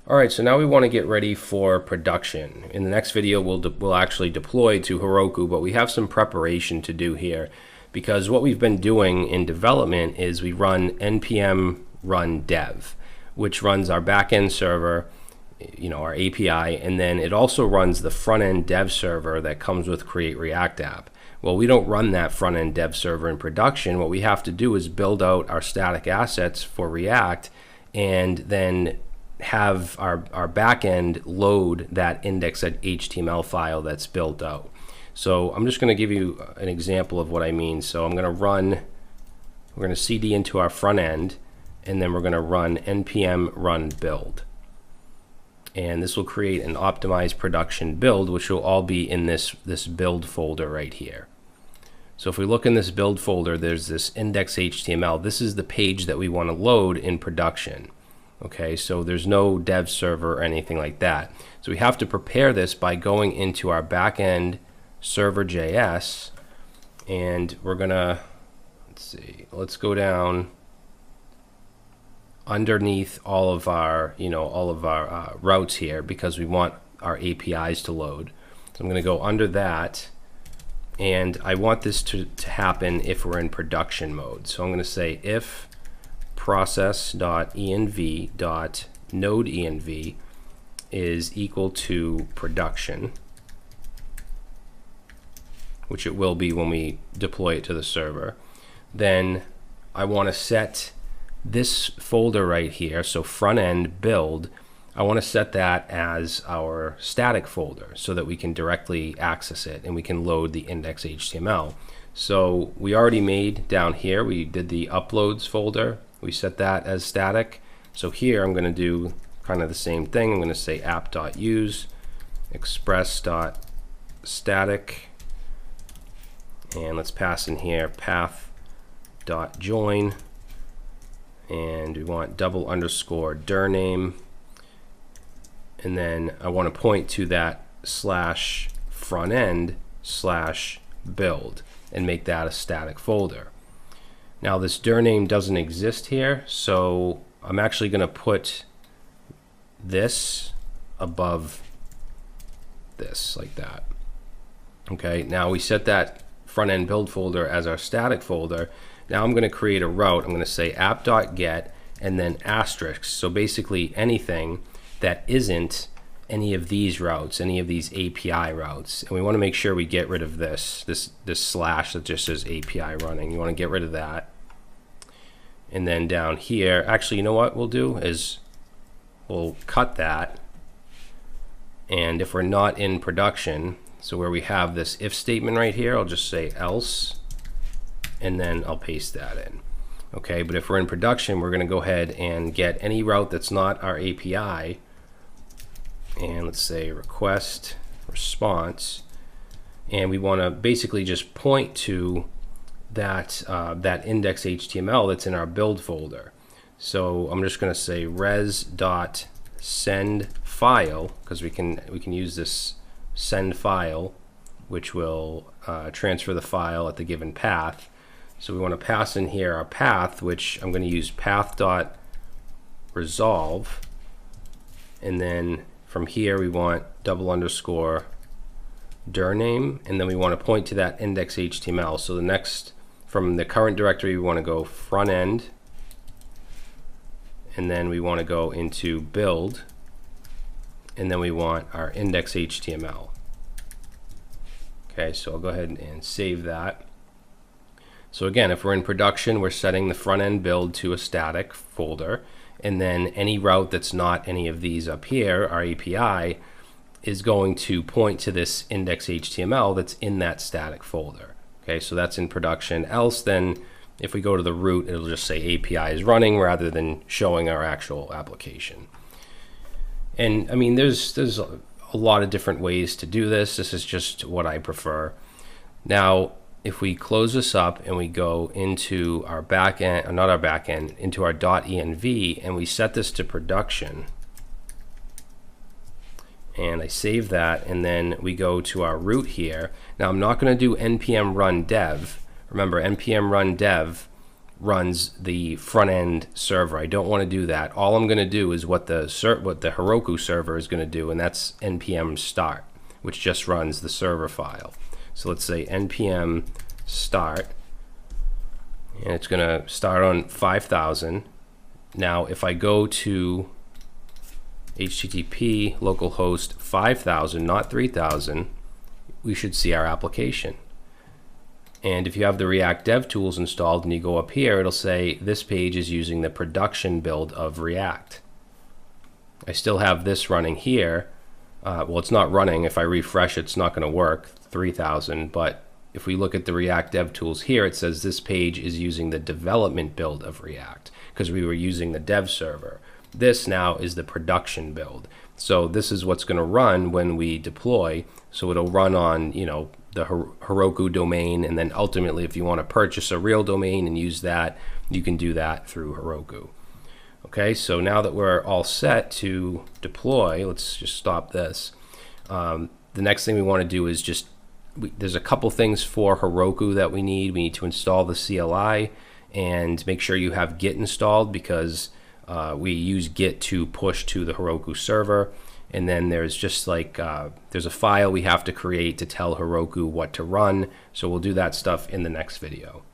Alright, so now we want to get ready for production. In the next video we'll actually deploy to Heroku, but we have some preparation to do here because what we've been doing in development is we run npm run dev, which runs our backend server, our API, and then it also runs the front-end dev server that comes with Create React App. Well, we don't run that front-end dev server in production. What we have to do is build out our static assets for React and then have our backend load that index.html file that's built out. So I'm just going to give you an example of what I mean. So we're going to cd into our front end, and then we're going to run npm run build. And this will create an optimized production build, which will all be in this build folder right here. So if we look in this build folder, there's this index.html. This is the page that we want to load in production. Okay, so there's no dev server or anything like that. So we have to prepare this by going into our backend server.js, and we're gonna, let's go down underneath all of our, routes here because we want our APIs to load. So I'm gonna go under that, and I want this to happen if we're in production mode. So I'm gonna say if process.env.node.env is equal to production, which it will be when we deploy it to the server, then I want to set this folder right here, so front end build, I want to set that as our static folder so that we can directly access it and we can load the index.html. So we already made down here, we did the uploads folder. We set that as static. So here I'm going to do kind of the same thing. I'm going to say app.use express.static, and let's pass in here path.join, and we want _dir name, and then I want to point to that /frontend/build and make that a static folder. Now this dir name doesn't exist here, so I'm actually going to put this above this like that. Okay, now we set that front end build folder as our static folder. Now I'm going to create a route. I'm going to say app.get and then asterisk. So basically anything that isn't any of these routes, any of these API routes, and we want to make sure we get rid of this slash that just says API running. You want to get rid of that. And then down here, actually, you know what we'll do is we'll cut that, and if we're not in production, so where we have this if statement right here, I'll just say else, and then I'll paste that in. Okay, but if we're in production, we're going to go ahead and get any route that's not our API, and let's say request response, and we want to basically just point to that that index.html that's in our build folder. So I'm just going to say res.send file, because we can use this send file, which will transfer the file at the given path. So we want to pass in here our path, which I'm going to use path.resolve, and then from here we want _dir name, and then we want to point to that index.html. So the next, from the current directory, we want to go front end, and then we want to go into build, and then we want our index.html. Okay, so I'll go ahead and save that. So again, if we're in production, we're setting the front end build to a static folder, and then any route that's not any of these up here, our API, is going to point to this index.html that's in that static folder. Okay, so that's in production. Else, then if we go to the root, it'll just say API is running rather than showing our actual application. And I mean, there's a lot of different ways to do this. This is just what I prefer. Now, if we close this up and we go into our backend, or not our backend, into our .env, and we set this to production, and I save that, and then we go to our root here. Now I'm not going to do npm run dev. Remember, npm run dev runs the front end server. I don't want to do that. All I'm going to do is what the Heroku server is going to do, and that's npm start, which just runs the server file. So let's say npm start, and it's going to start on 5,000. Now if I go to HTTP localhost 5,000, not 3,000, we should see our application. And if you have the React Dev Tools installed and you go up here, it'll say this page is using the production build of React. I still have this running here. Well, it's not running. If I refresh, it's not going to work, 3,000. But if we look at the React Dev Tools here, it says this page is using the development build of React because we were using the dev server. This now is the production build. So this is what's going to run when we deploy. So it'll run on, you know, the Heroku domain, and then ultimately if you want to purchase a real domain and use that, you can do that through Heroku. Okay, so now that we're all set to deploy, let's just stop this. The next thing we want to do is there's a couple things for Heroku that we need. We need to install the CLI and make sure you have Git installed, because we use Git to push to the Heroku server. And then there's just like, there's a file we have to create to tell Heroku what to run. So we'll do that stuff in the next video.